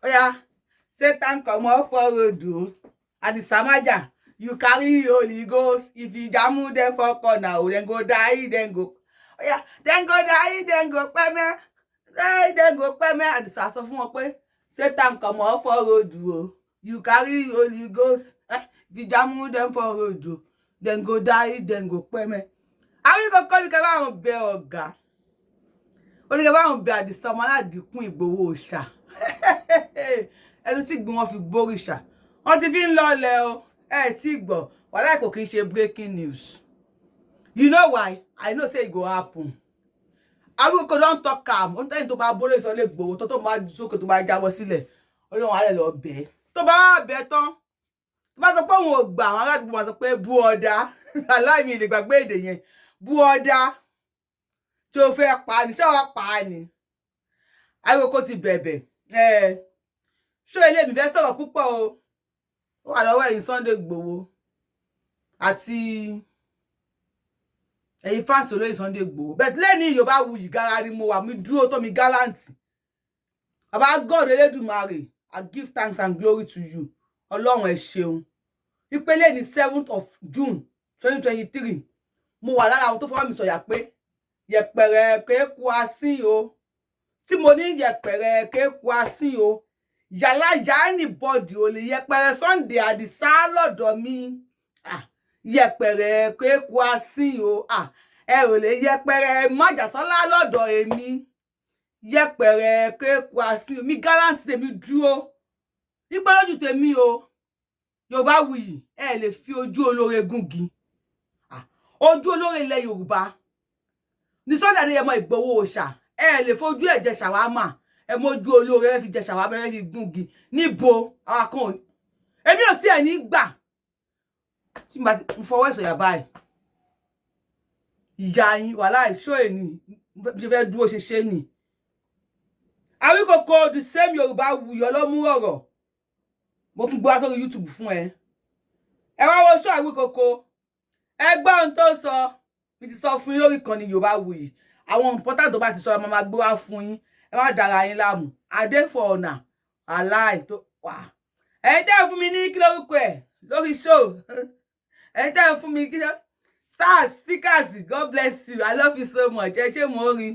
Oh yeah, Satan come off for road. And the Samaja, you carry Holy Ghost. If you jam them for corner, then go die, then go. Oh yeah, then go die, then go peme. Die, then go peme. And the Sasa fun pe Satan come off for road. You carry Holy Ghost. If you jam them for road, then go die, then go peme. Awikoko ni keba won be oga. Oni keba won be Adisa Omoladikun Igboho Oosa. Ẹnu tí gbọ́n wọn fi gbóríṣà wọ́n ti fi ń lọlẹ̀ o tí gbọ́ wàhálà kò kí n ṣe breaking news. You know why? I know say it go happen. Awikoko don talk am on time tó bá bole so le Igboho tó máa sókè tó bá jábọ́ sílẹ̀ Ọlọ́run á lè lọ bẹ̀ tó bá bẹ̀ tán tó bá sọ pé òun ò gbà àwọn aládùúgbò máa sọ pé bú ọ̀dà aláìmí lè gbàgbé èdè yẹn bú ọ̀dà tó fẹ́ pa ni ṣé wàá pa ni. Awikoko ti bẹ̀bẹ̀ ṣó ilé mi fẹ́ sọ̀rọ̀ púpọ̀ o ó wà lọ́wọ́ ẹ̀yin Sunday Igboho àti ẹ̀yin fans olóyè Sunday Igboho bẹ́ẹ̀ lẹ́ni Yorùbáwùyí gara ni mo wà mí dúró tó mi gallant bàbá God Elédùmarè I give thanks and glory to you Ọlọ́run ẹ ṣeun ìpele ní 7th of June 2023 mo wà lára àwọn tó fọwọ́ mi sọ̀yà pé yẹpẹrẹ kéku asín o tí mo ní yẹpẹrẹ kéku asín o yàlá jani body o lè yẹpẹrẹ Sunday Adisa lọ́dọ̀ mi yẹpẹrẹ kéku asín o ẹ ò lè yẹpẹrẹ májàsọ́lá lọ́dọ̀ èmi yẹpẹrẹ kéku asín mi gallant tèmi dúró ipe lójú tèmi o Yorùbáwùyí ẹ lè fi ojú olóore gúngi ojú olóore ilẹ̀ Yorùbá ní Sunday Adéyẹmọ Ìgbòho Òòṣà ẹ lè fojú ẹ jẹ ṣàwámà ẹ mójú olóore ẹ fi jẹ ṣàwámà ẹ fi gúngi níbo àwọn kan èmi ò tí ẹ ní gbà tí mo fọwọ́ ẹ̀sọ̀ yà báyìí ìyá yín wàhálà ìṣó èní ṣe fẹ́ dúró ṣe ni Awikoko the same Yorùbáwùyí ọlọ́mú ọ̀rọ̀ mo tún gbọ́ wá sórí YouTube fún ẹ wá wo show Awikoko ẹ gbọ́ ohun tó sọ mi ti sọ fún yín lórí kan ní Yorùbáwùyí àwọn important tó bá ti sọ ẹ máa gbé wá fún yín ẹ má dára yín láàmú adé for ọ̀nà aláì tó wà ẹ̀yin tẹ́ fún mi ní kí lórúkọ ẹ̀ lórí show ẹ̀yin tẹ́ fún mi kí ló stars stickers God bless you I love you so much ẹ ṣé mo rí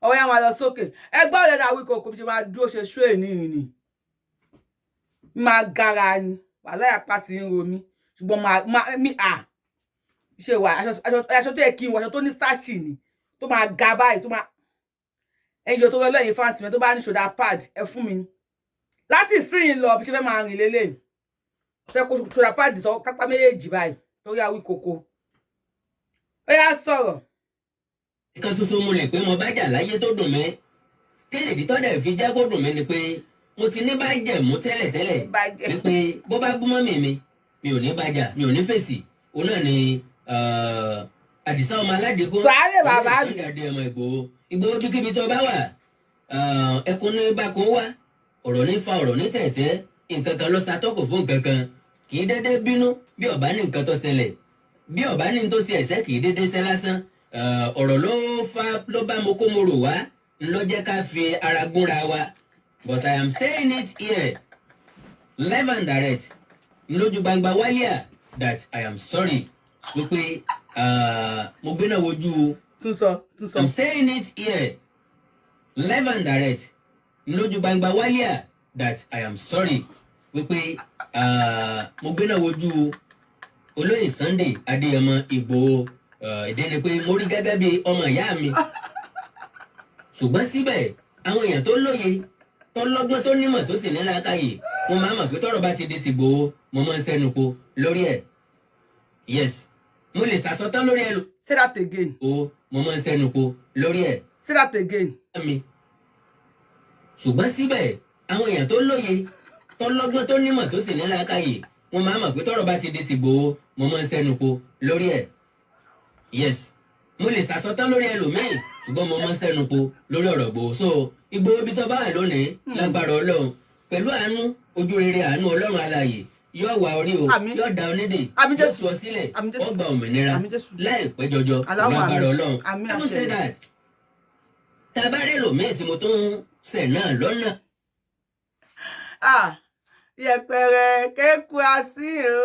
ọwọ́ yẹn máa lọ sókè ẹ gbọ́ ọ̀lẹ́dà Awikoko bí ṣe máa dúró ṣe show ẹ̀ ní máa gara ni wàhálà apá ti ń ro mi ṣùgbọ́n mi ṣe wà aṣọ tó yẹ kí n wọ aṣọ tó ní starch ni tó máa ga báyìí tó máa ẹ̀yin tó lọ lẹ́yìn fans mi tó bá ní shoulder pad ẹ fún mi láti ìsìn lọ bí ṣe fẹ́ máa rìn lélẹ̀ fẹ́ kó shoulder pad sọ kápá méjèèjì báyìí torí Awikoko ó yá sọ̀rọ̀. kan ṣoṣo mo lè pé mo bá jà láyé tó dùn mí kéèdì tó dẹ̀ fi jẹ́ kó dùn mí ni pé mo ti ní bá jẹ̀ mú tẹ́lẹ̀tẹ́lẹ̀ wípé bó bá bú mọ́mì mi ò ní bàjà mi ò ní fèsì òun náà ni Àdìsá ọmọ Aládìkún sáré bàbá mi Sunday Adéyẹmọ Ìgbòho kíkíbi tó bá wà ẹkún ní bákan wá ọ̀rọ̀ ní fa ọ̀rọ̀ ní tẹ̀tẹ̀ nǹkan kan ló ṣàtọ́kù fún nǹkan kan kì í dédé bínú bí ọ̀bá ní nǹkan tó ṣẹlẹ̀ bí ọ̀bá ní tó ṣe ẹ̀ṣẹ̀ kì í dédé ṣe lásán ọ̀rọ̀ ló bá mo kó mo rò wá ló jẹ́ ká fi ara gúnra wa but I am saying it here live and direct lójú gbangba wálíà that I am sorry wípé mo gbé náà wojú I'm saying it here live and direct lójú gbangba wálíà that I am sorry wípé mo gbé náà wojú olóyè Sunday Adéyẹmọ Ìgbòho ìdí ni pé mo rí gẹ́gẹ́ bí ọmọ ìyá mi ṣùgbọ́n síbẹ̀ àwọn èèyàn tó lóye tó lọ́gbọ́n tó nímọ̀ tó sì ní làákàyè mo máa mọ̀ pé tọ́rọ̀ bá ti di ti Ìgbòho mo máa ń sẹ́nu po lórí ẹ̀ yes mo lè sàsọtán lórí ẹ̀. Say that again. O mo máa ń sẹ́nu po lórí ẹ̀. Say that again. ṣùgbọ́n síbẹ̀ àwọn èèyàn tó lóye tó lọ́gbọ́n tó nímọ̀ tó sì ní làákàyè mo máa mọ̀ pé tọ́rọ̀ bá ti di ti Ìgbòho mo máa ń sẹ́nu po lórí ẹ̀ yes mo lè sàsọtán lórí ẹlòmíì ṣùgbọ́n mo máa ń sẹ́nu po lórí ọ̀rọ̀ Ìgbòho so Ìgbòho bí tó bá wà lónìí lágbára Ọlọ́run pẹ̀lú àánú ojú rere àánú Ọlọ́run alààyè yóò wà orí o yóò da onídè yóò sọ sílẹ̀ ó gba òmìnira láìpẹ́ jọjọ lágbára Ọlọ́run I say that tabarẹ́ lòmíì tí mo tún ṣẹ̀ náà lọ́nà. Ah, yẹpẹrẹ kéku asín o.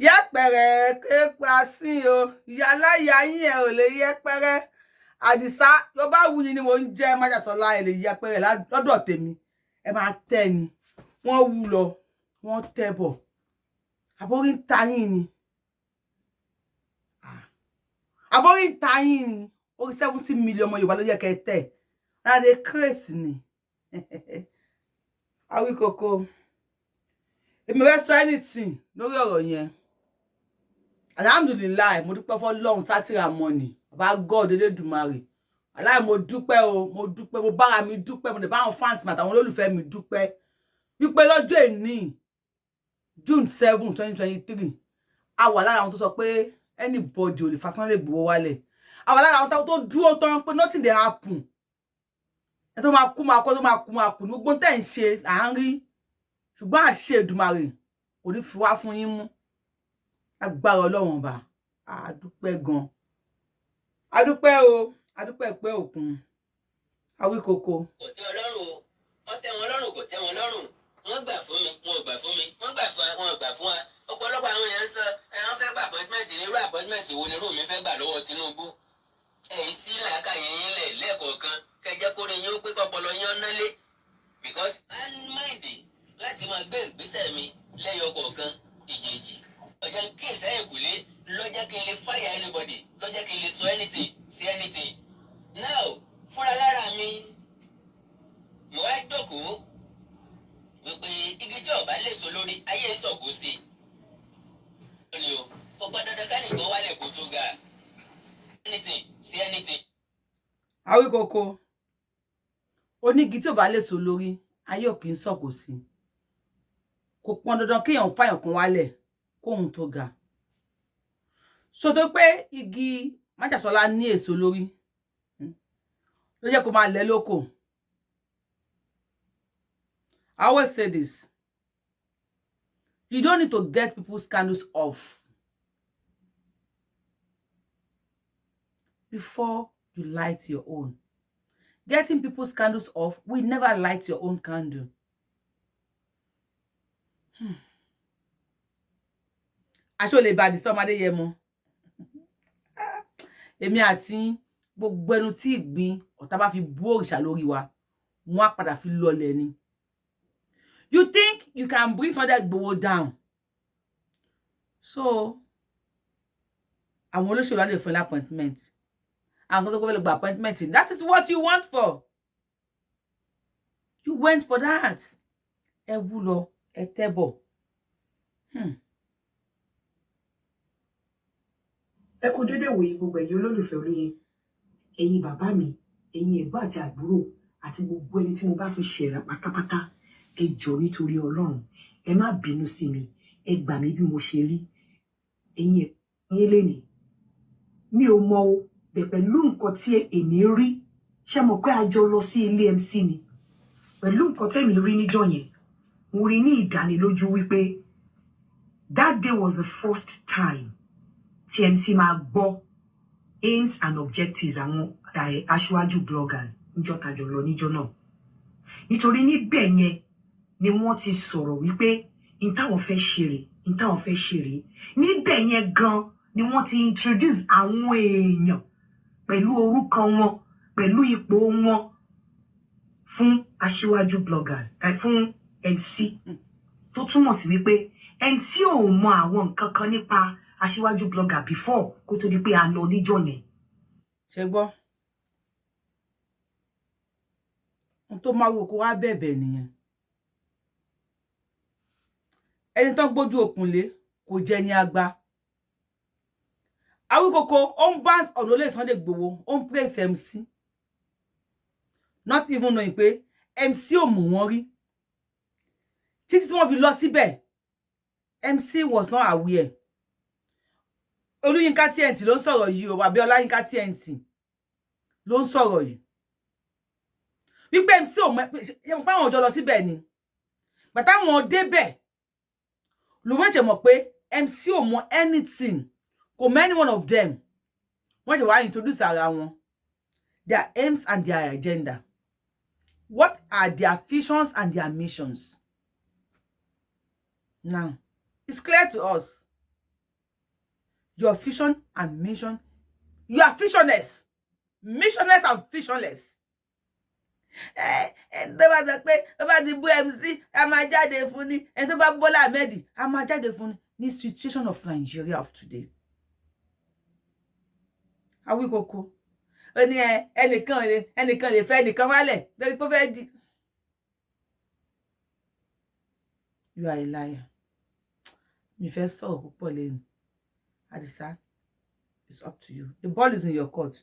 Yẹpẹrẹ kéku asín o. Ìyáláyà yín ẹ ò lè yẹpẹrẹ. Àdìsá Yorùbáwùyí ni mo ń jẹ́ Májàsọ́lá ẹ lè yẹpẹrẹ lọ́dọ̀ tèmi. Ẹ máa tẹ́ ni. Wọ́n wú lọ, wọ́n tẹ́ bọ̀. Àbórí ń ta yín ni. Àbórí ń ta yín ni. Orí 70 million ọmọ Yorùbá ló yẹ kẹ́ tẹ́. Adé crazy ni. Awíkoko. Èmi fẹ́ sọ anything lórí ọ̀rọ̀ yẹn. Alhamdulillah, mo dúpẹ́ f'Ọlọ́run sátìrà money. Baba God Elédùmarè. Aláì mo dúpẹ́ o, mo dúpẹ́, mo bára mi dúpẹ́, mo dẹ̀ bá àwọn fans mi àtàwọn olólùfẹ́ mi dúpẹ́. Wípé lọ́jọ́ èní June 7, 2023, a wà lára àwọn tó sọ pé anybody ò lè fa Sunday Igboho wálẹ̀. A wà lára àwọn tó dúró tán pé nothing dey happen. Ẹ tó máa kú máa kọ́ tó máa kú ní gbogbo tẹ́ ń ṣe là ń rí. Ṣùgbọ́n àṣẹ Èdùmàrè kò ní fi wá fún yín mú. Agbára Ọlọ́run ọba. A dúpẹ́ gan. A dúpẹ́ o, a dúpẹ́ pé òkun. Awíkoko. Kò tẹ́ wọn lọ́rùn o. Wọ́n tẹ́ wọn lọ́rùn, kò tẹ́ wọn lọ́rùn. Wọ́n gbà fún mi, wọn ò gbà fún mi. Wọ́n gbà fún wa, wọn ò gbà fún wa. Ọ̀pọ̀lọpọ̀ àwọn èèyàn sọ wọ́n fẹ́ gba appointment ní irú appointment wo ni irú mi fẹ́ gbà lọ́wọ́ Tinubu. Ẹ̀yin sí làákàyè yín lẹ̀ lẹ́ẹ̀kọ̀ọ̀kan kẹjẹ́ kó rí yín ó pé kọ́pọlọ yín ọ̀nà lé. Because I mind láti máa gbé ìgbésẹ̀ mi lẹ́yọ kọ̀ọ̀kan ìjèjì. Ọjọ́ kí ìsẹ́yìn kùlé lọ́jọ́ kí n lè fire anybody, lọ́jọ́ kí n lè sọ anything sí anything. Now, fúnra lára mi, mo wá jókòó wípé igi tí ọba lè so lórí ayé sọ̀kò sí i. Ó ní o, ó gbọ́ dandan ká nìkan wálẹ̀ kó tó ga. Anything sí anything. Awíkoko. Onígi tí ò bá lè so lórí ayé ò kì í sọ̀kò sí. Kò pọn dandan kéèyàn fàyàn kan wálẹ̀ kóhun tó ga. So tó pé igi Májàsọ́lá ní èso lórí ló jẹ́ kó máa lẹ̀ lóko. I always say this. You don't need to get people's candles off before you light your own. Getting people's candles off will never light your own candle. Aṣọ lè bá Àdìsá Adéyẹmọ. Èmi àti gbogbo ẹnu tí ìgbín ọ̀tá bá fi bú òrìṣà lórí wa, wọ́n á padà fi lọlẹ̀ ni. You think you can bring Sunday Igboho down? So, àwọn olóṣèlú á lè fún appointment. Àwọn kan sọ pé wọ́n lè gba appointment. That is what you want for. You went for that. Ẹ wú lọ, ẹ tẹ́ bọ̀. Ẹ kú dédé wòye gbogbo ẹ̀yin olólùfẹ́ Olóyin. Ẹ̀yin bàbá mi, ẹ̀yin ẹ̀gbọ́n àti àbúrò àti gbogbo ẹni tí mo bá fi ṣẹ̀rà pátápátá. Ẹ jọ̀ọ́ nítorí Ọlọ́run, ẹ má bínú sí mi. Ẹ gbà mí bí mo ṣe rí. Ẹ̀yin ẹ̀yin lẹ́ni. Mi ò mọ̀ o, bẹ̀ pẹ̀lú nǹkan tí èmi rí. Ṣé mọ̀ pé a jọ lọ sí ilé MC ni? Pẹ̀lú nǹkan tí èmi rí níjọ́ yẹn, mo rí ní ìdánilójú wípé that day was the first time tí MC máa gbọ́ aims and objectives àwọn aṣáájú bloggers níjọ́ tájọ lọ níjọ́ náà. Nítorí níbẹ̀ yẹn ni wọ́n ti sọ̀rọ̀ wípé n táwọn fẹ́ ṣeré, níbẹ̀ yẹn gan ni wọ́n ti introduce àwọn èèyàn pẹ̀lú orúkọ wọn, pẹ̀lú ipò wọn fún aṣíwájú bloggers, fún MC. Tó túmọ̀ sí wípé MC ò mọ àwọn nǹkan kan nípa aṣíwájú blogger before kó tó di pé a lọ níjọ́ yẹn. Ṣé gbọ́? Ohun tó máa wò kó wá bẹ̀bẹ̀ nìyẹn. Ẹni tó gbójú òkun lé kò jẹ́ ní àgbà. Awíkoko ó ń bá ọ̀nà olè Sunday Igboho, ó ń praise MC. Not even knowing pé MC ò mọ̀ wọ́n rí. Títí tí wọ́n fi lọ síbẹ̀, MC was not aware. Olúyinká TNT ló ń sọ̀rọ̀ yìí o, àbí Ọláyínká TNT ló ń sọ̀rọ̀ yìí. Wípé MC ò mọ̀ pé àwọn ọjọ́ lọ síbẹ̀ ni. Bàtà wọn débẹ̀ ló wọ́n jẹ́ mọ̀ pé MC ò mọ̀ anything. Kò mọ̀ any one of them. Wọ́n jẹ́ wá introduce ara wọn. Their aims and their agenda. What are their visions and their missions? Now, it's clear to us. Your vision and mission. You are visionless. Missionless and visionless. Tó bá sọ pé tó bá ti bú MC, a máa jáde fún ni. Tó bá Bọ́lá Ahmed, a máa jáde fún ni. This situation of Nigeria of today. Awikoko. Ó ní ẹnìkan lè fẹ́ ẹnìkan wálẹ̀ lórí pé ó fẹ́ di. You are a liar. Mi fẹ́ sọ̀rọ̀ púpọ̀ lẹ́nu. Adisa, it's up to you. The ball is in your court.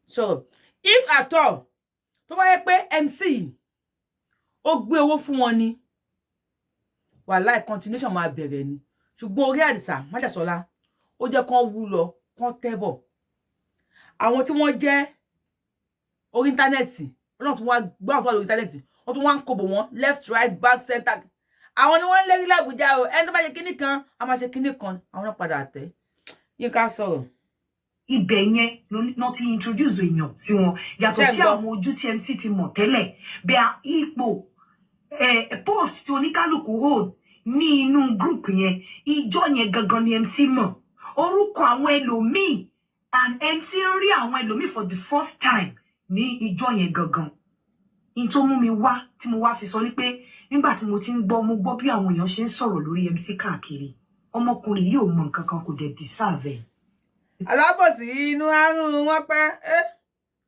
So, if at all, tó bá yẹ pé MC ó gbé owó fún wọn ni, wàláì continuation máa bẹ̀rẹ̀ ni. Ṣùgbọ́n orí Adisa Májàsọ́lá ó jẹ́ kán wú lọ, kán tẹ́bọ̀. Àwọn tí wọ́n jẹ́ orí íńtánẹ́ẹ̀tì, Ọlọ́run tún wá gbọ́ àwọn tó wà lórí íńtánẹ́ẹ̀tì, wọ́n tún wá ń kóbò wọn left, right, back, center. Àwọn ni wọ́n lérí l'Àbújá o. Ẹni tó bá ṣe kíní kan, a máa ṣe kíní kan. Àwọn náà padà tẹ́. Yín ká sọ̀rọ̀. Ibẹ̀ yẹn ló ti introduce èèyàn sí wọn yàtọ̀ sí àwọn ojú tí MC ti mọ̀ tẹ́lẹ̀ bí a ipò post tí oníkálùkù hold ní inú group yẹn ìjọ yẹn gangan ni MC mọ̀ orúkọ àwọn ẹlòmíì and MC rí àwọn ẹlòmíì for the first time ní ìjọ yẹn gangan in tó mú mi wá tí mo wá fi sọ ní pé nígbà tí mo ti ń gbọ́ mo gbọ́ bí àwọn èèyàn ṣe ń sọ̀rọ̀ lórí MC káàkiri ọmọkùnrin yìí ò mọ nǹkan kan kò dẹ̀ deserve ẹ̀. Alábòsí inú àrùn wọn pẹ́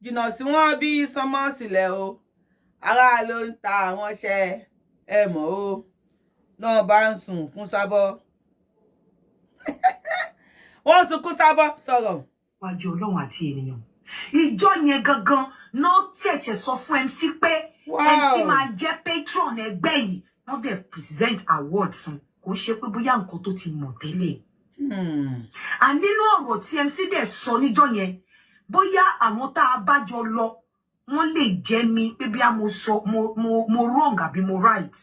jìnnà sí wọn bí sọmọ sílẹ̀ o ará ló ń ta àwọn ṣẹ mọ̀ o náà bá ń sùn kún sábọ́ wọ́n sùn kún sábọ́ sọ̀rọ̀. Wájú Ọlọ́run àti ènìyàn ìjọ yẹn gangan náà ṣẹ̀ṣẹ̀ sọ fún MC pé MC máa jẹ́ patron ẹgbẹ́ yìí wọ́n dẹ̀ present awards fún kò ṣe pé bóyá nǹkan tó ti mọ̀ tẹ́lẹ̀. Nínú ọ̀rọ̀ tí MC dẹ̀ sọ níjọ́ yẹn bóyá àwọn tá a bá jọ lọ wọ́n lè jẹ́ mi pé bí a mo sọ mo wrong àbí mo right.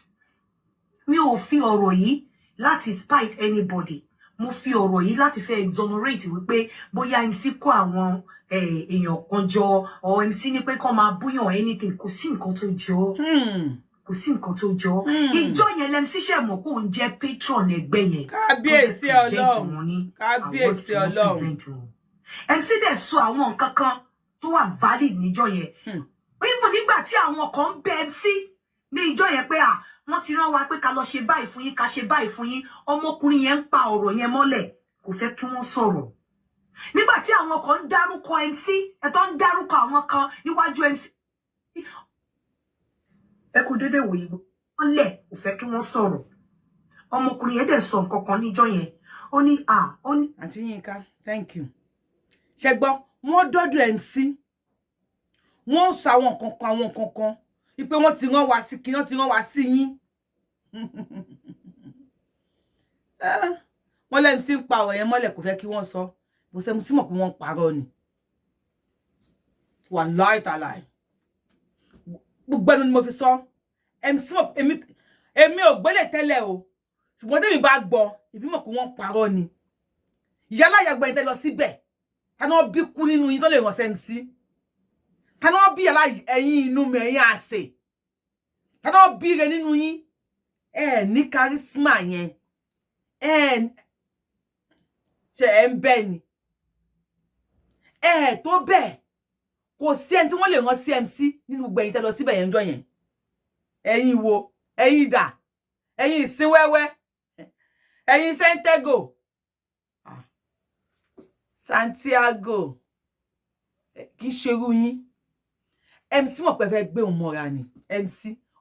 Mi ò fi ọ̀rọ̀ yìí láti spite anybody. Mo fi ọ̀rọ̀ yìí láti fẹ́ exonerate wípé bóyá MC kó àwọn èèyàn kan jọ or MC ní pé kó máa búyàn anything kò sí nǹkan tó jọ. Kò sí nǹkan tó jọ. Ìjọ yẹn lẹ́mc ṣe mọ̀ kó ń jẹ́ patron ẹgbẹ́ yẹn. Kábíyèsí Ọlọ́run. Kábíyèsí Ọlọ́run. MC dẹ̀ sọ àwọn nǹkan kan tó wà valid níjọ yẹn. Even nígbà tí àwọn kan ń bẹ MC ní ìjọ yẹn pé wọ́n ti rán wa pé ká lọ ṣe báyìí fún yín ká ṣe báyìí fún yín ọmọkùnrin yẹn ń pa ọ̀rọ̀ yẹn mọ́lẹ̀ kò fẹ́ kí wọ́n sọ̀rọ̀. Nígbà tí àwọn kan ń dárúkọ MC ẹ̀tọ́ ń dárúkọ àwọn kan níwájú MC. Ẹ kú dédé wòye wọ́n lẹ̀ kò fẹ́ kí wọ́n sọ̀rọ̀. Ọmọkùnrin yẹn dẹ̀ sọ nǹkan kan níjọ́ yẹn ó ní Àǹtí Yínká thank you. Ṣé gbọ́ wọ́n dọ́dọ̀ MC wọ́n sọ àwọn nǹkan kan ipe wọ́n ti rán wa sí kí wọ́n ti rán wa sí yín. Wọ́n lẹ́nu sí ń pa ọ̀rọ̀ yẹn mọ́lẹ̀ kò fẹ́ kí wọ́n sọ bó ṣe mo sì mọ̀ pé wọ́n parọ́ ni. Wàláì tàláì gbogbo ẹnu ni mo fi sọ MC mọ̀ èmi ò gbélé tẹ́lẹ̀ o ṣùgbọ́n tèmi bá gbọ́ èmi mọ̀ pé wọ́n parọ́ ni. Ìyálà ìyàgbọ́ yẹn tẹ́ lọ síbẹ̀ tani wọ́n bí kú nínú yín tó lè rán sí MC tani wọ́n bí yàrá ẹ̀yin inú mi ẹ̀yin àsè tani wọ́n bí rẹ nínú yín ní charisma yẹn ṣe ń bẹ ni tó bẹ́ẹ̀ kò sí ẹni tí wọ́n lè rán sí MC nínú gbogbo ẹ̀yin tẹ́ lọ síbẹ̀ yẹn jọ yẹn ẹ̀yin wo ẹ̀yin dà ẹ̀yin ìsínwẹ́wẹ́ ẹ̀yin Sẹ́ńtẹ́gò Santiago kì í ṣerú yín MC mọ̀ pé fẹ́ gbé òun mọ́ra ni MC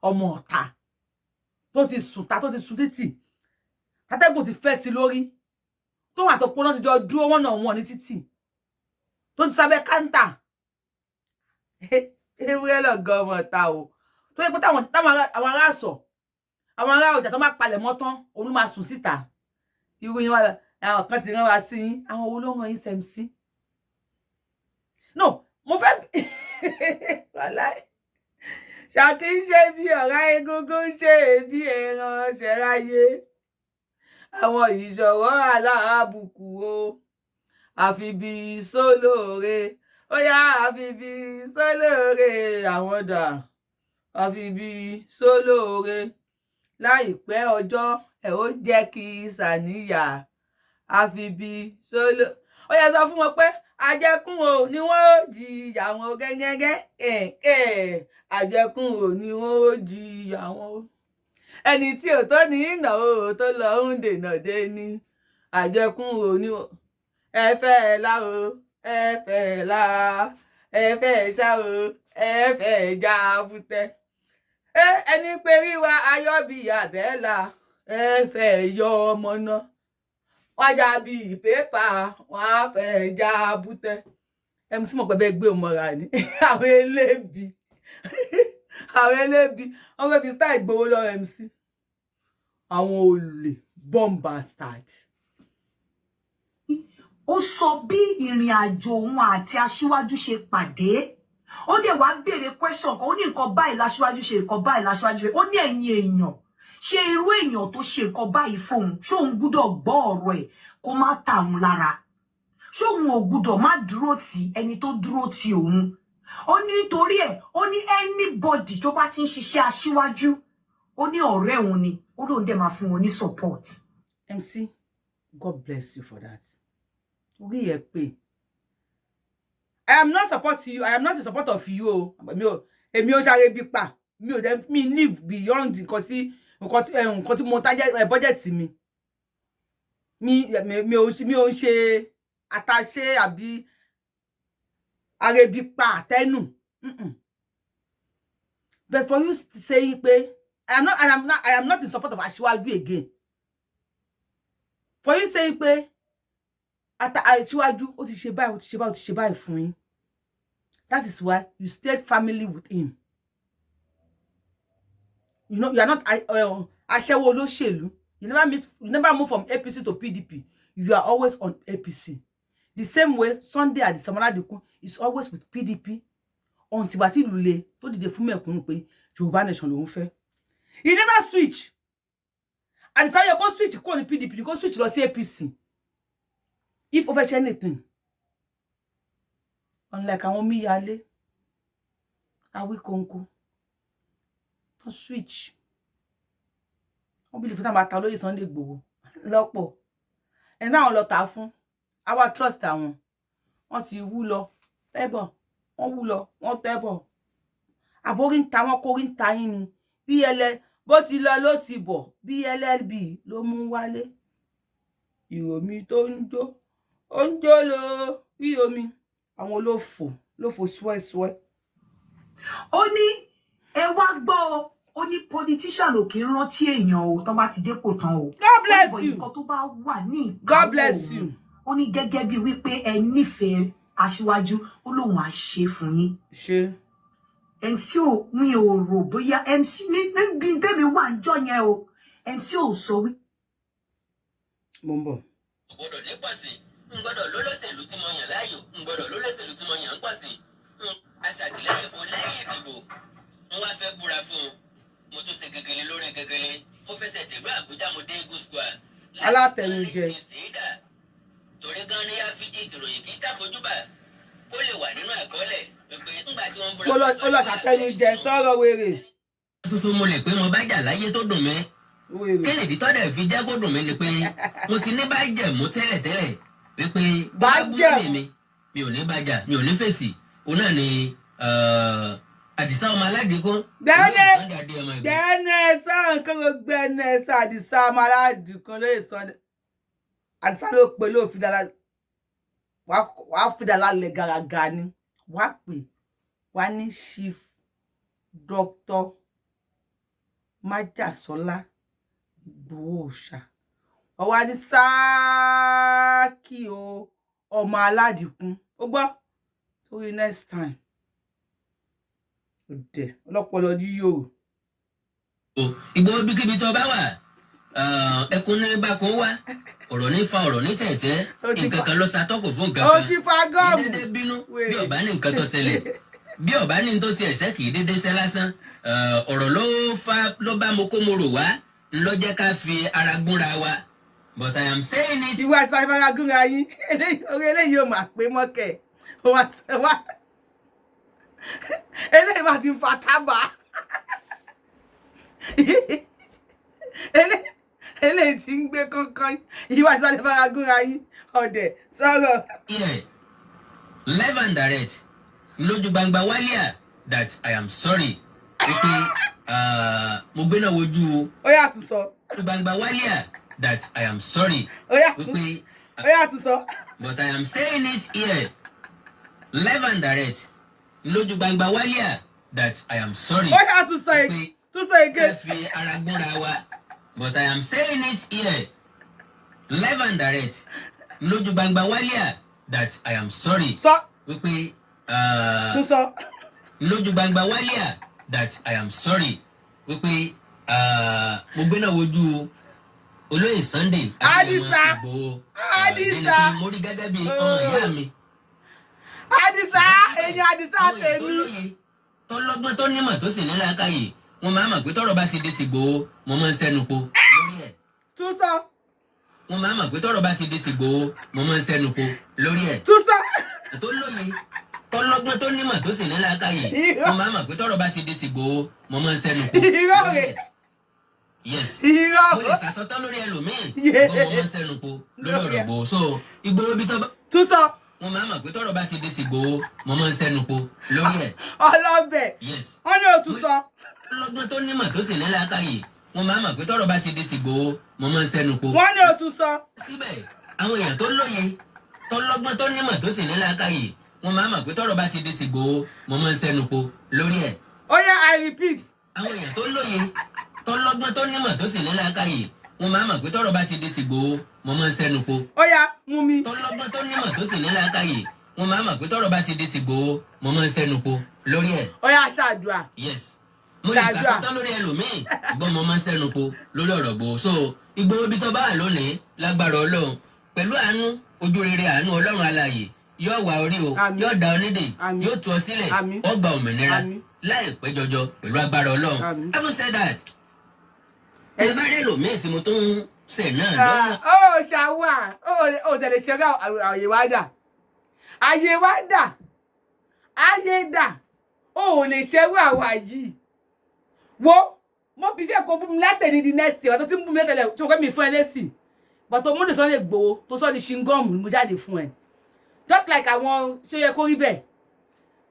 ọmọ ọ̀tá tó ti sùn títì atẹ́gùn ti fẹ́ sí lórí tó wà tó pọ́nà ti jọ dúró wọ́n náà wọ́n ní títì tó ti sábẹ́ káńtà ewúrẹ́ lọ̀gọ́ ọmọ ọ̀tá o tó yẹ pé táwọn ará sọ àwọn ará ọjà tó máa palẹ̀ mọ́ tán òun máa sùn síta irú yín wà lọ àwọn kan ti rán wa sí yín àwọn owó ló rán yín MC no mo fẹ́ wàláì Ṣàkí ń ṣe bí ọ̀rá egungun ṣe bí ẹran ṣẹ̀ráyé àwọn ìṣọ̀wọ́ aláàbùkù o àfi bí sólóore ó yá àfi bí sólóore àwọn dà àfi bí sólóore láìpẹ́ ọjọ́ ẹ ó jẹ́ kí sàníyà àfi bí sóló. Ó yẹ sọ fún wọn pé àjẹkùn o ni wọ́n ó jìyà wọn gẹ́gẹ́ àjẹkùn o ni wọ́n ó jìyà wọn. Ẹni tí ò tó ní ìnáwó tó lọ ń dènà dé ní àjẹkùn o ni ẹ fẹ́ la o ẹ fẹ́ la ẹ fẹ́ ṣá o ẹ fẹ́ já bútẹ́. Ẹni pé ríwa ayọ̀ bí àbẹ́là ẹ fẹ́ yọ ọmọ náà. Wọ́n já bí pépà wọ́n á fẹ́ já bútẹ́. MC mọ̀ pé bẹ́ẹ̀ gbé òmọ̀ra ni àwọn elébi wọ́n fẹ́ fi style gbowó lọ MC. Àwọn olè bomb bastard. Ó sọ bí ìrìn àjò òun àti aṣíwájú ṣe pàdé. Ó dẹ̀ wá béèrè question kan, ó ní nǹkan báyìí láṣíwájú ṣe, nǹkan báyìí láṣíwájú ṣe. Ó ní ẹ̀yin èèyàn, ṣé irú èèyàn tó ṣe nǹkan báyìí fóun, ṣé òun gbúdọ̀ gbọ́ ọ̀rọ̀ ẹ̀ kó má ta òun lára? Ṣé òun ò gbúdọ̀ má dúró tì ẹni tó dúró tì òun? Ó ní nítorí ẹ̀, ó ní anybody tó bá ti ń ṣiṣẹ́ aṣíwájú, ó ní ọ̀rẹ́ òun ni, ó lóun dẹ̀ máa fún wọn ní support. MC, God bless you for that. Orí ẹ pé. I am not supporting you. I am not in support of you. Èmi ò ṣàrẹ bí pa. Mi live beyond nǹkan tí mo target budget mi. Mi ò ṣe attaché àbí àrẹ bí pa tẹnu. But for you saying pé I am not in support of Aṣíwájú again. For you saying pé Aṣíwájú ó ti ṣe báyìí fún yín. That is why you stayed family with him. You know, you are not aṣẹ́wó olóṣèlú. You never move from APC to PDP. You are always on APC. The same way Sunday Adéṣọlá is always with PDP. Until bá tí ìlú le tó dìde fún mẹ̀kúnnù pé Yorùbá nation lòun fẹ́. He never switch. And if you go switch kúrò ní PDP, you go switch lọ sí APC. If over anything, unlike àwọn omíyalé, Awíkonko, don't switch. Wọ́n believe that about lórí Sunday Igboho lọ́pọ̀. And now lọ tà fún, our trust àwọn. Wọ́n ti wú lọ, tẹ́bọ̀, wọ́n wú lọ, wọ́n tẹ́bọ̀. Àbórí ń ta wọ́n kórí ń ta yín ni. Bí bó ti lọ ló ti bọ̀, bí LLB ló mú wálé. Ìròmí tó ń jó. Ó ń jó lọ rí omi. Àwọn olófò swẹ́. Ó ní ẹ wá gbọ́, ó ní politician ò kí ń rántí èèyàn o tán bá ti dépò tán o. God bless you. Nǹkan tó bá wà ní God bless you. Ó ní gẹ́gẹ́ bí wípé ẹ nífẹ̀ẹ́ aṣíwájú, ó lóun á ṣe fún yín. Ṣé. MC ò mi ò rò bóyá MC níbi tẹ́mi wà ń jọ yẹn o. MC ò sọ wí. Mo ń bọ̀. Gbọ́dọ̀ nípa sí ngbọ́dọ̀ lólóṣèlú tí mo yàn láàyò ngbọ́dọ̀ lólóṣèlú tí mo yàn ń pọ̀ sí aṣàtìlẹ́yìn fún lẹ́yìn ìdìbò ń wá fẹ́ búra fún un mo tún ṣe gègèlè lórí gègèlè mo fẹsẹ̀ tìlú Àbújá mo dé Eagle Square. Alátẹnujẹ. Torí gan ni yá fi ìròyìn kí táfojúbà kó lè wà nínú àkọọ́lẹ̀ pé ńgbà tí wọ́n búra. Ó lọ ṣàtẹnujẹ sọ̀rọ̀ wèrè. Tuntun mo lè pé mo bá jà láyé tó dùn mí. Kennedy tọ́dẹ̀ fi jẹ́ kó dùn mí ni pé mo ti ní bá jẹ̀mú tẹ́lẹ̀tẹ́lẹ̀ wípé bá jẹ̀mú mi ò ní bàjà mi ò ní fèsì òun náà ni Àdìsá ọmọ Aládìkún. Dẹ́nẹ́ sáà nǹkan gbogbo ẹnu ẹ̀sán Àdìsá ọmọ Aládìkún lóye Sunday. Àdìsá ló pe ló fi dára wàá fi dára lẹ̀ gàràgà ni wàá pè wàá ní Chief Dr. Májàsọ́lá Ìgbòho Òòṣà ọwọ́ ní sáàkì o ọmọ Aládìkún ó gbọ́ torí next time òdẹ ọlọ́pọlọ yíyó. Ìgbòho bíkíbi tó bá wà ẹkún ní bákan wá ọ̀rọ̀ ní fa ọ̀rọ̀ ní tẹ̀tẹ̀ nǹkan kan ló ṣàtọ́kùn fún nǹkan kan. Ó ti fa gọ́ọ̀mù. Dédé bínú bí ọ̀bá ní nǹkan tó ṣẹlẹ̀ bí ọ̀bá ní tó ṣe ẹ̀ṣẹ́ kì í dédé ṣẹ́ lásán ọ̀rọ̀ ló bá mo kó mo rò wá ló jẹ́ ká fi ara gúnra wa but I am saying it. Ìwà ìsáré fara gúnra yín orí eléyìí ò máa pé mọ́kẹ́ eléyìí máa ti fa tábà Ele tí ń gbé kankan ìwà ìsàlẹ̀ faragúnra yín ọ̀dẹ̀ sọ̀rọ̀. Yeah. Live and direct. Lójú gbangba wálíà that I am sorry. Wípé mo gbé náà wojú. Ó yá tún sọ. Lójú gbangba wálíà that I am sorry. Ó yá tún sọ. But I am saying it here. Live and direct. Lójú gbangba wálíà that I am sorry. Ó yá tún sọ again. Ẹ fi ara gbọ́ra wa. But I am saying it here. Live and direct. Lójú gbangba wálíà that I am sorry. Sọ. Wípé tún sọ. Lójú gbangba wálíà that I am sorry. Wípé mo gbé náà wojú olóyè Sunday Adisa. mo rí gẹ́gẹ́ bí ọmọ ìyá mi. Adisa ẹ̀yin Adisa tèmi. Tọ́lọ́gbọ́n tó nímọ̀ tó sì ní làákàyè wọ́n máa mọ̀ pé tọ́rọ̀ bá ti dé ti Ìgbòho mo máa ń sẹ́nu po lórí ẹ̀. Tún sọ. Wọ́n máa mọ̀ pé tọ́rọ̀ bá ti dé ti Ìgbòho mo máa ń sẹ́nu po lórí ẹ̀. Tún sọ. Tó lóye tọ́lọ́gbọ́n tó nímọ̀ tó sì ní làákàyè wọ́n máa mọ̀ pé tọ́rọ̀ bá ti dé ti Ìgbòho mo máa ń sẹ́nu po lórí ẹ̀. Yes. Mo lè sàsọtán lórí ẹlòmíì mo máa ń sẹ́nu po lórí ọ̀rọ̀ Ìgbòho. So Ìgbòho bí tọ́ bá. Tún sọ. Wọ́n máa mọ̀ pé tọ́rọ̀ bá ti dé ti Ìgbòho mo máa ń sẹ́nu po lórí ẹ̀. Ọlọ́bẹ̀. Yes. Wọ́n ní o tún sọ. Tọ́lọ́gbọ́n tó nímọ̀ tó sì ní làákàyè wọ́n máa mọ̀ pé tọ́rọ̀ bá ti dé ti Ìgbòho mo máa ń sẹ́nu po. Wọ́n ní o tún sọ. Síbẹ̀ àwọn èèyàn tó lóye tọ́lọ́gbọ́n tó nímọ̀ tó sì ní làákàyè wọ́n máa mọ̀ pé tọ́rọ̀ bá ti dé ti Ìgbòho mo máa ń sẹ́nu po lórí ẹ̀. Ó yá I repeat. Àwọn èèyàn tó lóye tọ́lọ́gbọ́n tó nímọ̀ tó sì ní làákàyè wọ́n máa mọ̀ pé tọ́rọ̀ bá ti dé ti Ìgbòho mo máa ń sẹ́nu po. Ó yá mú mi. Tọ́lọ́gbọ́n tó nímọ̀ tó sì ní làákàyè wọ́n máa mọ̀ pé tọ́rọ̀ bá ti dé ti Ìgbòho mo máa ń sẹ́nu po lórí ẹ̀. Ó yá ṣàdúrà. Yes. Mo lè sàsọtán lórí ẹlòmíì ṣùgbọ́n mo máa ń sẹ́nu po lórí ọ̀rọ̀ Ìgbòho. So Ìgbòho bí tó bá wà lónìí lágbára Ọlọ́run pẹ̀lú àánú ojú rere àánú Ọlọ́run alààyè yóò wá orí o yóò dá ọ nídè yóò tú ọ sílẹ̀ ó gba òmìnira láìpẹ́ jọjọ pẹ̀lú agbára Ọlọ́run. Having said that ẹ bá rẹ lòmíì tí mo tún ṣe náà lọ́nà. Ó ṣàwà ó tẹ̀lé ṣẹ́gá àyè wá dà ayé dà ó lè ṣẹ́wó àwa yìí wo mo bí fẹ́ kó bú mi látẹ̀lé di next year tó ti ń bú mi látẹ̀lé tí mo kọ́ mi fún ẹ lẹ́sìn but tó múlò sọ́lé Ìgbòho tó sọ́ di ṣingọ́ọ̀mù mo jáde fún ẹ just like àwọn ṣe yẹ kó rí bẹ́ẹ̀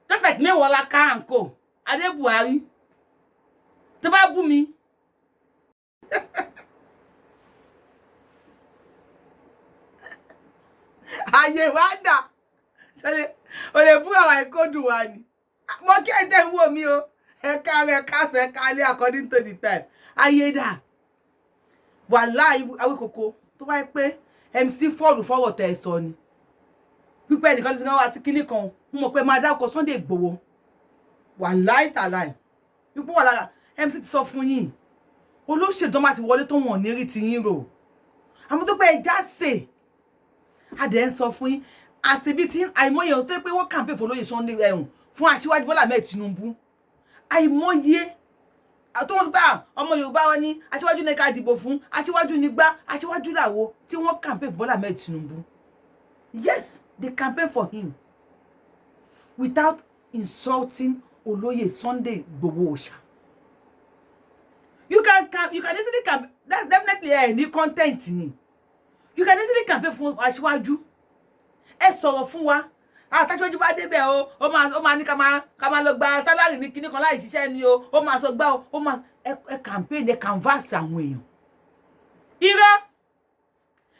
just like mẹ́wàá la ká àǹkó Adé Buhari tó bá bú mi ayé wa dà ṣẹlẹ̀ o lè bú àwọn ìkódùn wa ni mo kí ẹ tẹ́ ń wò mí o ẹ̀ka rẹ̀ kásẹ̀ kálẹ̀ according to the time ayé dà wàláhì Awíkónkó tó bá yẹ pé MC fọ́ọ̀lù fọ́wọ́ tẹ̀ sọ ni pípẹ́ nìkan tí wọ́n wá sí kíní kan mo mọ̀ pé máa dákọ̀ Sunday Ìgbòho wàláhì tàláì pípọ́ wà lára MC ti sọ fún yín olóṣèlú tó máa ti wọlé tó wọ̀n ní rí ti yín rò àmọ́ tó pé ẹja sè adẹ̀ ń sọ fún yín àṣebí tí àìmọye ohun tó pé wọ́n campaign fún olóyè Sunday fún Aṣíwájú Bọ́lá Ahmed Tinubu àìmọye tó wọ́n ti gbà ọmọ Yorùbá wọn ní Aṣíwájú ní ká dìbò fún Aṣíwájú ní gbá Aṣíwájú làwo tí wọ́n campaign fún Bọ́lá Ahmed Tinubu. Yes, they campaign for him without insulting olóyè Sunday Igboho Oòṣà. You can easily campaign. That's definitely any content ni. You can easily campaign for Aṣíwájú. Ẹ sọ̀rọ̀ fún wa. Táṣíwájú bá débẹ̀ o, ó máa ní ká máa lọ gba salary ní kíní kan láì ṣiṣẹ́ ni o. Ó máa sọ gbá o, ó máa ẹ campaign, ẹ canvass àwọn èèyàn.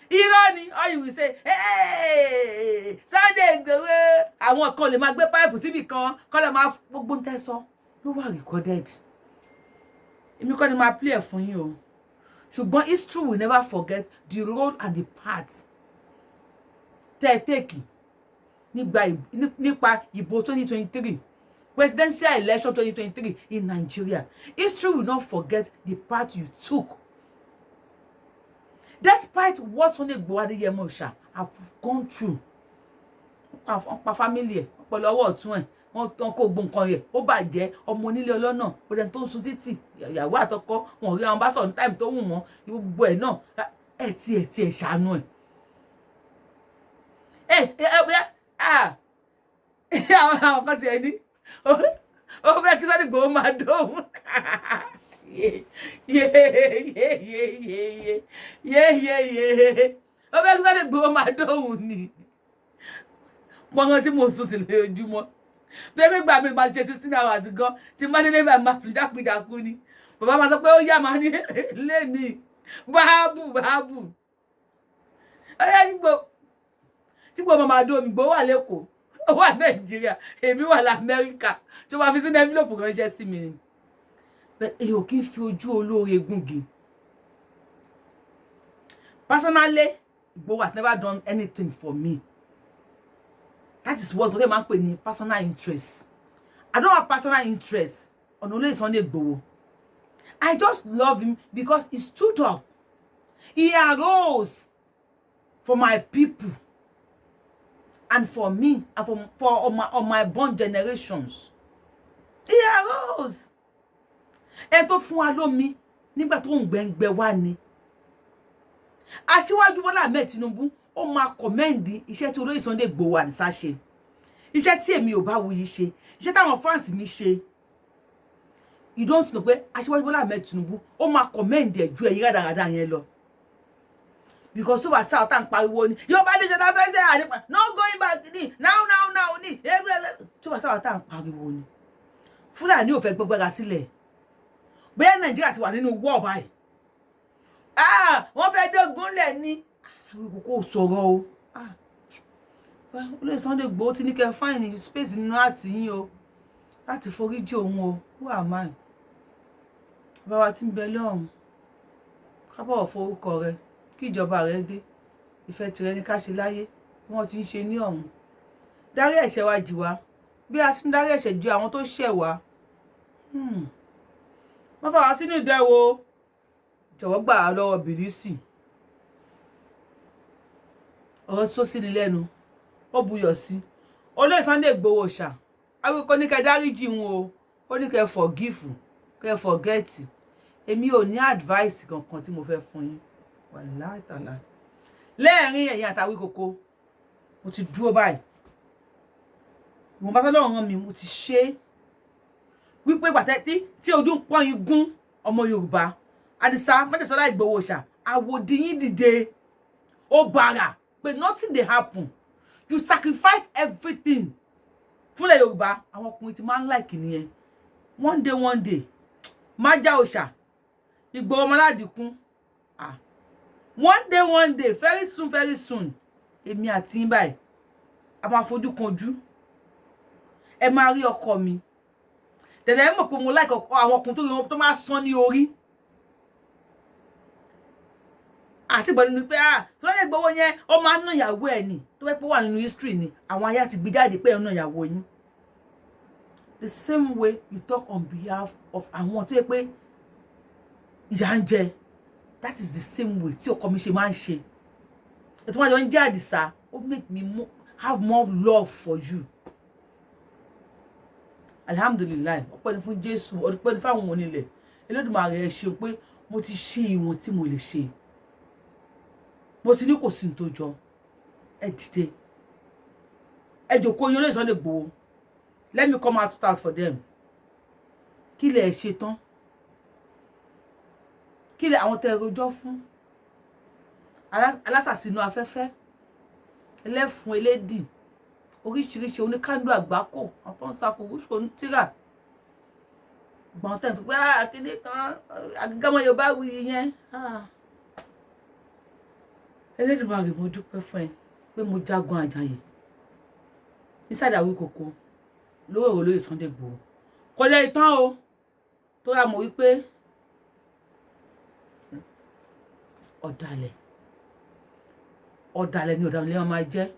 Irọ́ ni all you will say, hey, Sunday Igboho. Àwọn kan lè máa gbé pipe síbì kan, kọ́ lè máa gbogbo ń tẹ́ sọ. Ló wà recorded. Èmi kọ́ ni máa play ẹ̀ fún yín o. Ṣùgbọ́n history will never forget the role and the part take nípa ìbò 2023 presidential election 2023 in Nigeria. History will not forget the part you took. Despite what Sunday Igboho Adéyẹmọ Òòṣà have gone through, pa family ẹ̀ pẹ̀lú ọwọ́ ọ̀tún ẹ̀ wọ́n kó gbó nǹkan yẹ ó bàjẹ́ ọmọ onílé ọlọ́nà ọdẹ tó ń sun títì ìyàwó àtọkọ wọn rí àwọn bá sọ̀rọ̀ ní táìmù tó wù wọ́n gbogbo ẹ̀ náà ẹ̀ tí ẹ̀ ṣàánú ẹ̀ àwọn kan tiẹ̀ ní ó fẹ́ kí Sunday Igboho máa dóhùn ye ó fẹ́ kí Sunday Igboho máa dóhùn ni mọ́ngán tí mo sùn ti lè ojúmọ́ tó yẹ pé gbà mí máa ṣe 16 hours gan tí má délé bá máa tún jákujàku ni bàbá máa sọ pé ó yá máa ní lé ní báàbù ọyá tí gbogbo máa dó mi Igboho wà lẹ́kọ̀ọ́ ó wà Nàìjíríà èmi wà l'Amẹ́ríkà tó máa fi sínú envelope ránṣẹ́ sí mi ni èyí ò kí ń fi ojú olóore gúngi. Personally, Igboho has never done anything for me. That is what they man pè ní personal interest. I don't have personal interest on Olóyè Sunday Igboho. I just love him because he stood up. He arose for my people and for me and for my born generations. He arose. Ẹ tó fún wa lómi nígbà tó ń gbẹngbẹ wá ni. Aṣíwájú Bọ́lá Ahmed Tinubu ó máa commend iṣẹ́ tí Olóyè Sunday Igboho Àdìsá ṣe. Iṣẹ́ tí èmi ò bá wuyi ṣe, iṣẹ́ táwọn fans mi ṣe. You don't know pé Aṣíwájú Bọ́lá Ahmed Tinubu ó máa commend ẹ̀ ju ẹ̀yin rádaràda yẹn lọ. Because tó bá sá ọ̀tá ń pariwo ni, yóò bá dé jọdá fẹ́ ṣe àdìpá, no going back ni, now ni, tó bá sá ọ̀tá ń pariwo ni. Fúlàní ò fẹ́ gbọ́gbẹ́ra sílẹ̀. Bóyá Nàìjíríà ti wà nínú war báyìí. Wọ́n fẹ́ dógun lẹ̀ ni. Àwíkòkò sọ̀rọ̀ o. Olóyè Sunday Igboho ti ní kẹ́ find space nínú àti yín o. Láti foríjì òun o. Who am I? Bàbá wa tí ń bẹ lọ́run. Ká bọ̀wọ̀ forúkọ rẹ̀. Kí ìjọba rẹ̀ dé. Ìfẹ́ tirẹ̀ ní ká ṣe láyé. Bí wọ́n ti ń ṣe ní ọ̀run. Dárí ẹ̀ṣẹ̀ wa jì wá. Bí a ti ń dárí ẹ̀ṣẹ̀ jì àwọn tó ṣẹ̀ wá. Má fà wá sínú ìdẹwò. Jọ̀wọ́ gbà á lọ́wọ́ Bìlísì. Ọ̀rọ̀ tó sí ni lẹ́nu. Ó buyọ̀ sí. Olóyè Sunday Igboho ṣá. Awíkọ́ ní kẹ́ dáríjì wọn o. Ó ní kẹ́ forgive, kẹ́ forget. Èmi ò ní advice kankan tí mo fẹ́ fún yín. Wàláhì tàláhì. Lẹ́ẹ̀rín ẹ̀yin àti Awíkòkò. Mo ti dúró báyìí. Mo bá fẹ́ lọ́rùn rán mi, mo ti ṣe. Wípé pàtẹ́tí tí ojú ń pọ́n igún ọmọ Yorùbá. Àdìsá Májèsọ́lá Igboho ṣá. Àwòdì yín dìde. Ó bàrà. But nothing dey happen. You sacrifice everything. Fúnlẹ̀ Yorùbá, àwọn ọkùnrin ti máa ń like nìyẹn. One day. Májà òṣà. Igboho ọmọládìkún. One day. Very soon. Èmi àti yín báyìí. A máa fojú kanjú. Ẹ máa rí ọkọ mi. Dẹ̀dẹ̀ mọ̀ pé mo like àwọn ọkùnrin tó máa sán ní orí. Àti gbọ́dọ̀ ní pé Sunday Igboho yẹn ó máa ń ná ìyàwó ẹ̀ ni tó fẹ́ pé wà nínú history ni àwọn ayé ti gbé jáde pé ẹ̀ ń ná ìyàwó yín. The same way you talk on behalf of àwọn tó yẹ pé ìyà ń jẹ, that is the same way tí ọkọ mi ṣe máa ń ṣe. Ètò wọn jọ ń jẹ́ Àdìsá ó make me have more love for you. Alhamdulillah, ọpẹ́ ni fún Jésù, ọpẹ́ ni fáwọn onílẹ̀. Elédùmarè ẹ ṣe pé mo ti ṣe ìwọ̀n tí mo lè ṣe. Mo sì ní kò sí tó jọ. Ẹ dìde. Ẹ jókòó yín Olóyè Sunday Igboho. Let me come out start for them. Kí lẹ ṣe tán? Kí lẹ àwọn tẹ́ rojọ́ fún? Alásàsínú afẹ́fẹ́. Ẹlẹ́fun elédì. Oríṣiríṣi oníkàndú àgbákò. Àwọn tó ń sako oríṣiríṣi onítìrà. Gbọ́n tẹ́ ń sọ pé kíní kan àgígámọ̀ Yorùbáwùyí yẹn. Elédùmarè mo dúpẹ́ fún ẹ pé mo jagun àjàyè. Inside Awíkòkò lówó Olóyè Sunday Igboho. Kò lè tán o. Tó ra mọ̀ wípé ọ̀dàlẹ̀ ni ọ̀dàlẹ̀ máa jẹ́.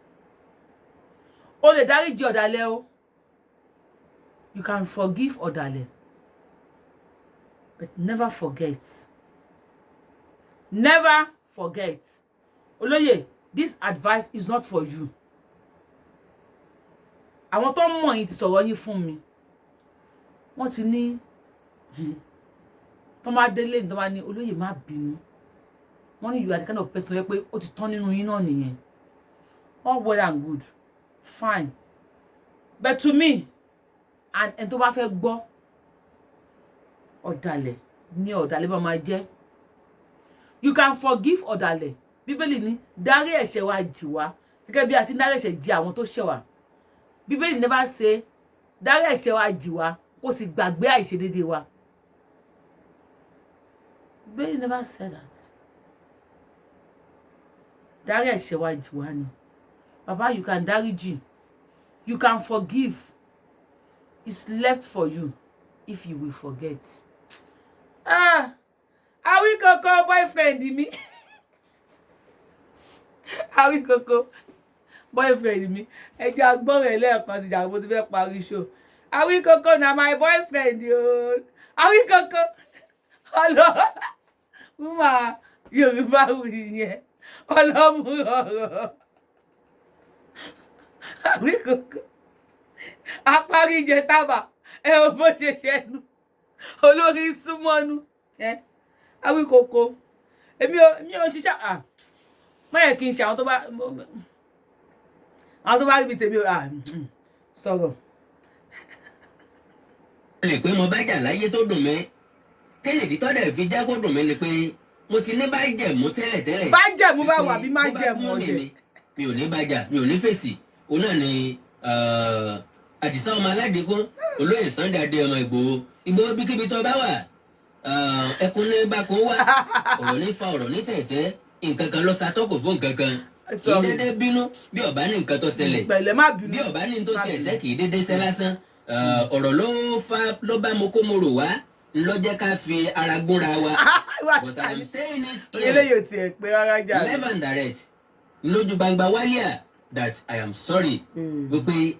O lè dáríjì ọ̀dàlẹ̀ o. You can forgive ọ̀dàlẹ̀. But never forget. Never forget. Olóyè, this advice is not for you. Àwọn tó mọ̀ yín ti sọ̀rọ̀ yín fún mi. Wọ́n ti ní tó máa délé ní tó máa ní Olóyè má bínú. Wọ́n ní you are the kind of person where pé ó ti tán nínú yín náà nìyẹn. All well and good. Fine. But to me, and ẹni tó bá fẹ́ gbọ́ ọ̀dàlẹ̀ ní ọ̀dàlẹ̀ bá máa jẹ́. You can forgive ọ̀dàlẹ̀. Bíbélì ní dárí ẹ̀ṣẹ̀ wa jì wá gẹ́gẹ́ bí a ti ń dárí ẹ̀ṣẹ̀ jì àwọn tó ṣẹ̀ wá. Bíbélì never say dárí ẹ̀ṣẹ̀ wa jì wá kó sì gbàgbé àìṣedéédéé wa. Bíbélì never said that. Dárí ẹ̀ṣẹ̀ wa jì wá ni. Baba, you can dáríjì. You can forgive. It's left for you if you will forget. Awikoko boyfriend mi. Awikoko boyfriend mi. Ẹ jẹ́ agbọ́rọ̀ ẹlẹ́ẹ̀kan sí ìjà mo ti fẹ́ parí show. Awikoko na my boyfriend yo. Awikoko. Hello. Uma Yorùbáwùyí yẹn. Ọlọ́mú ọ̀rọ̀. Awikoko. Apárí jẹ tábà. Ẹ ò bó ṣe ṣẹnu. Olórí súnmọ́nú. Awikoko. Èmi ò ṣiṣẹ́ má yẹ kí n ṣe àwọn tó bá rí mi tèmi sọ̀rọ̀. lè pé mo bá jà láyé tó dùn mí kẹ́lẹ́dì tó dẹ̀ fi jẹ́ kó dùn mí ni pé mo ti ní bájẹ̀mú tẹ́lẹ̀tẹ́lẹ̀. Bájẹ̀mú bá wà bí májẹ̀mú ọ̀dẹ̀. mi ò ní bájà mi ò ní fèsì òun náà ni Àdìsá ọmọ Aládìkún olóyè Sunday Adéyẹmọ Ìgbòho bíkíbi tó bá wà ẹkún ní bákan wá ọ̀rọ̀ ní fa ọ̀rọ̀ ní tẹ̀tẹ̀ nǹkan kan lọ ṣàtọ́kù fún nǹkan kan kì í dédé bínú bí ọba ní nǹkan tó ṣẹlẹ̀ bí ọba ní tó ṣe ẹ̀ṣẹ̀ kì í dédé ṣe lásán ọ̀rọ̀ ló bá mo kó mo rò wá ló jẹ́ ká fi ara gúnra wa but I am saying it here live and direct lójú gbangba wálíà that I am sorry wípé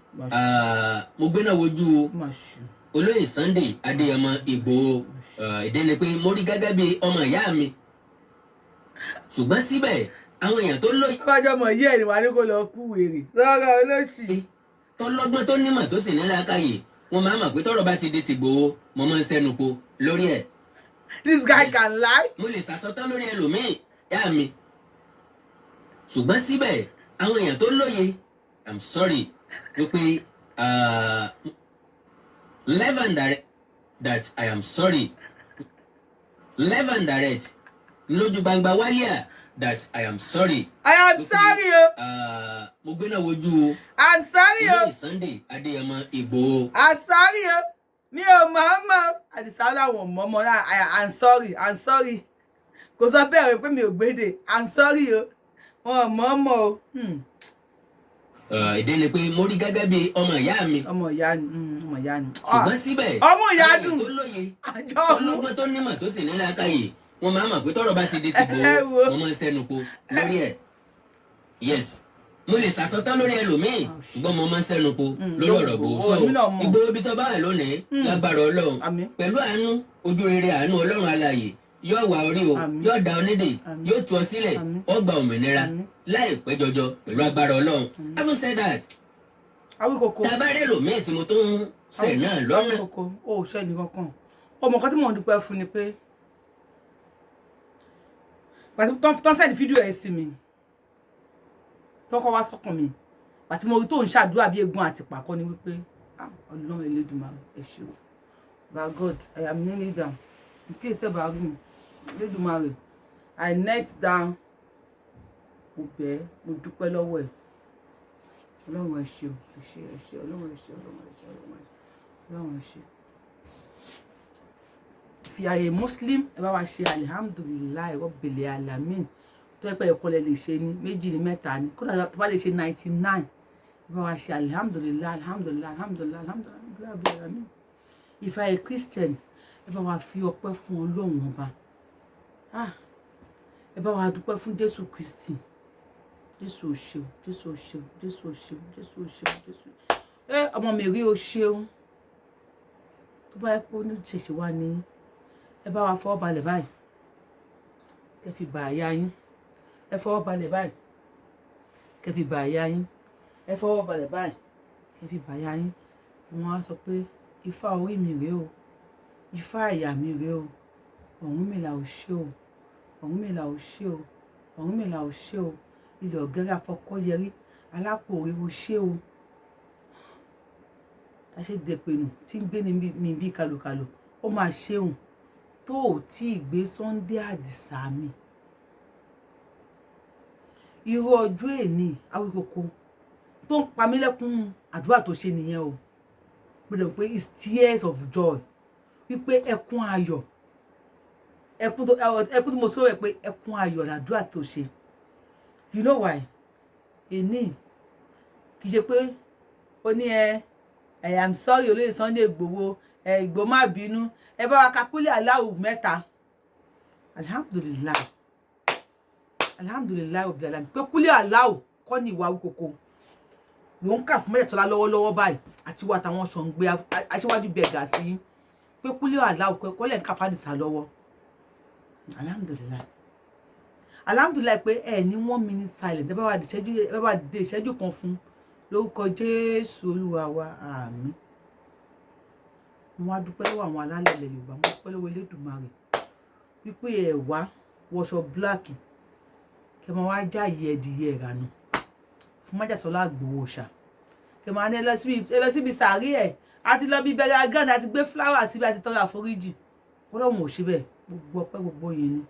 mo gbé náà wojú olóyè Sunday Adéyẹmọ Ìgbòho ìdí ni pé mo rí gẹ́gẹ́ bí ọmọ ìyá mi ṣùgbọ́n síbẹ̀ àwọn èèyàn tó lóye. abájọ ọmọ yìí ẹni wà ní kó lọ kú wèrè sọ́ra olóṣì. tó lọ́gbọ́n tó nímọ̀ tó sì ní làákàyè wọn máa mọ̀ pé tọ́rọ̀ bá ti di ti Ìgbòho mo máa ń sẹ́nu po lórí ẹ̀. This guy can lie. mo lè sàsọtán lórí ẹlòmíì yá mi ṣùgbọ́n síbẹ̀ àwọn èèyàn tó lóye I'm sorry wípé live and direct that I am sorry live and direct lójú gbangba wálíà that I am sorry. I am sorry o. mo gbé náà wojú. I'm sorry o. olóyè Sunday Adéyẹmọ Ìgbòho. I'm sorry o. mi ò mọ̀ Àdìsá làwọn mọ̀ náà I'm sorry kò sọ bẹ́ẹ̀ rẹ pé mi ò gbédè I'm sorry o wọn mọ̀ o. ìdí ni pé mo rí gẹ́gẹ́ bí ọmọ ìyá mi. ọmọ ìyá ni. ṣùgbọ́n síbẹ̀ ọmọ ìyá dùn. tó lóye ọlọ́gbọ́n tó nímọ̀ tó sì ní làákàyè wọn máa mọ̀ pé tọ́rọ̀ bá ti di ti Ìgbòho wọn máa ń sẹ́nu po lórí ẹ̀. yes mo lè sàsọtán lórí ẹlòmíì ṣùgbọ́n mo máa ń sẹ́nu po lórí ọ̀rọ̀ Ìgbòho. so Ìgbòho bí tó bá wà lónìí lágbára Ọlọ́run pẹ̀lú àánú ojú rere àánú Ọlọ́run alààyè yóò wá orí o yóò dá ọ nídè yóò tú ọ sílẹ̀ ó gba òmìnira láìpẹ́ jọjọ pẹ̀lú agbára Ọlọ́run. having said that Awikoko tabarẹ́ lòmíì tí mo tó ń sẹ̀ náà lọ́nà. Awikoko ó ṣe ẹnì kankan ọmọ kan tí mò ń dúpẹ́ fún ni pé pàtí tó ń sẹ́ni fídíò ẹ̀ sí mi tọ́kọ́ wá sọ́kàn mi pàtí mo rí tó ń ṣàdúrà bí egun àti pàkọ́ ni wípé Ọlọ́run Elédùmarè ẹ ṣé o by God I am kneeling down in case tẹ́ bá rí mi Elédùmarè I knelt down mo bẹ̀ ẹ́ mo dúpẹ́ lọ́wọ́ ẹ̀ Ọlọ́run ẹ ṣé o ẹ ṣé Ọlọ́run ẹ ṣé Ọlọ́run ẹ ṣé. If you are a Muslim ẹ bá wa ṣe alihamdulilayi rabbil alamin tó ẹ pé ẹ̀kọ́ lẹ lè ṣe ní méjì ní mẹ́ta ní kódà tó bá lè ṣe 99 ẹ bá wa ṣe alihamdulilayi rabbil alamin. If you are a Christian ẹ bá wa fi ọpẹ́ fún Ọlọ́run ọba ẹ bá wa dúpẹ́ fún Jésù Kristi Jésù o ṣeun Jésù o ṣeun Jésù o ṣeun Jésù o ṣeun Jésù ọmọ mi rí o ṣeun tó bá yẹ pé ó ní ṣẹ̀ṣẹ̀ wá ní ẹ bá wa fọwọ́ balẹ̀ báyìí kẹ́ fi bà àyà yín ẹ fọwọ́ balẹ̀ báyìí kẹ́ fi bà àyà yín ẹ fọwọ́ balẹ̀ báyìí kẹ́ fi bà àyà yín wọ́n á sọ pé ifá orí mi rèé o ifá àyà mi rèé o Ọ̀rúnmìlà ò ṣe o Ọ̀rúnmìlà ò ṣe o Ọ̀rúnmìlà ò ṣe o ilẹ̀ ọ̀gẹ́rẹ́ afọkọ́yẹrí alápòore ò ṣe o àṣedẹpẹnu tí ń gbé ní mi bí kalokalo ó máa ṣeun tó ò tí ì gbé Sunday Àdìsá mi irú ọjọ́ èní Awíkónkó tó ń pa mí lẹ́kún àdúrà tó ṣe nìyẹn o gbọ́dọ̀ pé it's tears of joy wípé ẹkún ayọ̀ ẹkún tí mo sọ rẹ̀ pé ẹkún ayọ̀ làdúrà tó ṣe you know why èní kì í ṣe pé ó ní I am sorry olóyè Sunday Igboho Igboho má bínú ẹ bá wa kakúlẹ̀ aláwù mẹ́ta alhamdulilayi obìnrin pé kúlẹ̀ aláwù kọ́ ní ìwà Awíkónkó ló ń kà fún mẹ́tẹ̀ẹ̀tọ́lá lọ́wọ́lọ́wọ́ báyìí àti wà táwọn ṣọ̀ǹgbé aṣíwájú bẹ̀gà sí pé kúlẹ̀ aláwù kọ́lẹ̀ ń kà fàdìsá lọ́wọ́ alhamdulilayi pé ẹ ní 1 minute silent ẹ bá wà dé ìṣẹ́jú kan fún lórúkọ Jésù Olúwa wa àmín. Mo wá dúpẹ́ lọ́wọ́ àwọn alálẹ̀ ilẹ̀ Yorùbá mo dúpẹ́ lọ́wọ́ Elédùmarè wípé ẹ wá wọṣọ black kẹ máa wá já ẹdìyẹ ìrànà fún Májàsọ́lá Ìgbòho Òòṣà kẹ máa ní ẹ lọ síbi sàárì ẹ àti lọ bí bẹ̀rẹ̀ agán àti gbé fúláwà síbi àti tọrọ àforíjì Ọlọ́run ò ṣe bẹ́ẹ̀ gbogbo ọpẹ́ gbogbo yìí ni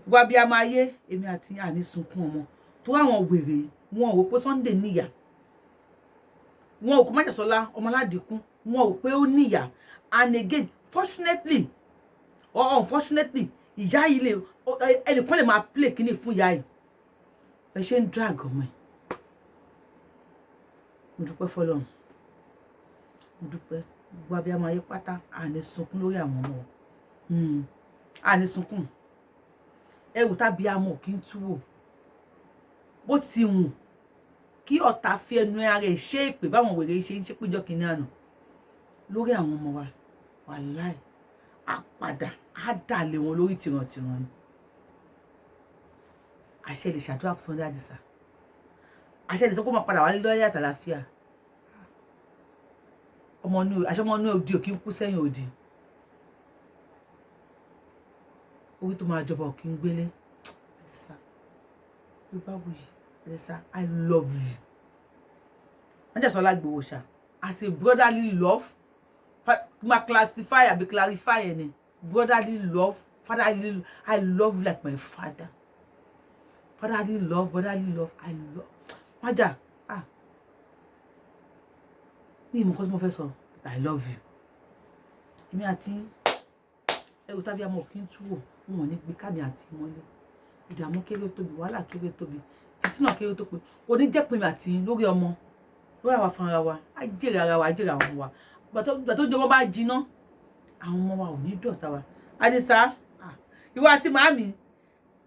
gbogbo abiyamọ ayé èmi àti àní sunkún ọmọ tó àwọn wèrè wọn ò rò pé Sunday níyà wọn ò kó Májàsọ́lá ọmọládìkún wọn ò pé ó níyà and again fortunately or unfortunately ìyá yìí lè ẹnìkan lè máa play kíní fún ìyá yìí ẹ ṣe ń drag ọmọ ẹ mo dúpẹ́ fọ́lọ́run mo dúpẹ́ gbogbo abiyamọ ayé pátá àní sunkún lórí àwọn ọmọ àní sunkún ẹrù tàbí amọ kí n túwò bó ti wù kí ọ̀tá fi ẹnu ara ẹ̀ ṣe èpè báwọn wèrè ṣe ń ṣe péjọ kìíní àná lórí àwọn ọmọ wa wàláì á padà á dàlé wọn lórí tìrantìran ni àṣẹ lè ṣàdúrà fún Sunday Àdìsá àṣẹ lè sọ pé ó máa padà wálé lọ́yà àtàlàfíà ọmọ ní òdì òkì ń kú sẹ́yìn òdì orí tó máa jọba òkì ń gbélé Àdìsá Yorùbáwùyí Àdìsá I love you Májàsọ́lá Ìgbòho Òòṣà as a brotherly love ma classify àbí clarify ẹni brotherly love fatherly love I love you like my father fatherly love brotherly love I love Májà ní ìmọ̀ kan tí mo fẹ́ sọ I love you èmi àti ẹrù tàbí àmọ́ kí n túwò wọn ò ní gbé kámi àti ìmọ́lẹ̀ ìdààmú kéré tóbi wàhálà kéré tóbi fìtínà kéré tó pé kò ní jẹ́ pinmi àti lórí ọmọ lórí àwa fúnra wa á jèrè ara wa á jèrè àwọn ọmọ wa gbà tó jọmọ bá jiná àwọn ọmọ wa ò ní dọ̀tá wa Àdìsá ìwọ àti màámi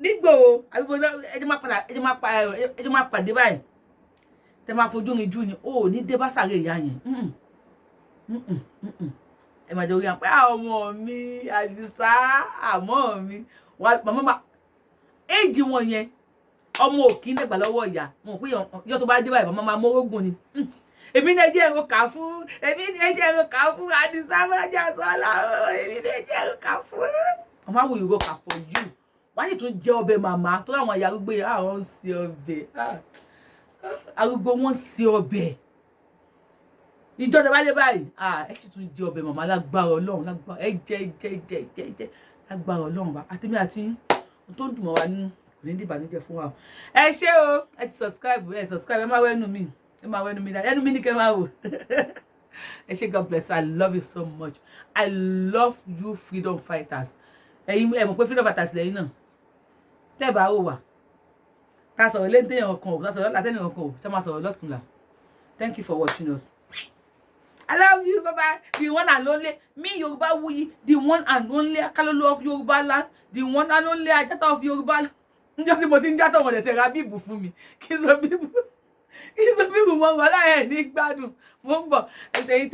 nígbòho àbíbo ẹjẹ máa pàdé báyìí tẹ máa fojú rin jú ni ó ní dé bá sàré ìyá yẹn ẹ máa jẹ orí àpẹ ọmọ mi Àdìsá àmọ́ mi màmá éèjì wọn yẹn ọmọ òkì ń dẹ̀gbà lọ́wọ́ ìyá wọn pé yọ tó bá dé báyìí màmá máa mórógùn ni èmi ní ẹjẹ́ ẹ̀rọ kà fún Àdìsá Májàsọ́lá èmi ní ẹjẹ́ ẹ̀rọ kà fún màmá wò ìró kà for you wá sì tún jẹ ọbẹ̀ màmá tó àwọn ìyá arúgbó yẹn àwọn ń ṣe ọbẹ̀ arúgbó wọn ń ṣe ọbẹ̀ ìjọ tẹ bá dé báyìí ẹ sì tún jẹ ọbẹ̀ màmá lágbára Ọlọ́run lágbára ẹ jẹ lágbára Ọlọ́run bá àtẹmí àti tó ń dùn mọ́ wa nínú kò ní dìbànújẹ́ fún wa ẹ ṣé o ẹ ti subscribe ẹ má wẹnu mi ẹnu mi ní kẹ́ máa wò ẹ ṣé God bless you I love you so much I love you freedom fighters ẹ̀yin ẹ mọ̀ pé freedom fighters lẹ́yìn náà tẹ́ bá wò wá ká sọ̀rọ̀ lẹ́ńtẹ́ yẹn kan ò ká sọ̀rọ̀ látẹ́ni kan ò tá máa sọ̀rọ̀ lọ́tùnla thank you for watching us I love you bye bye the one and only me Yorubawuyi the one and only Akalolo of Yoruba land the one and only Ajata of Yoruba land njẹ́ tí mo ti ń játọ̀ wọ̀n lẹ̀ tẹ̀ ra bíbù fún mi kí n sọ bíbù mọ́ wọn láyẹ̀ ní gbádùn mo ń bọ̀ ẹ̀tẹ̀yìn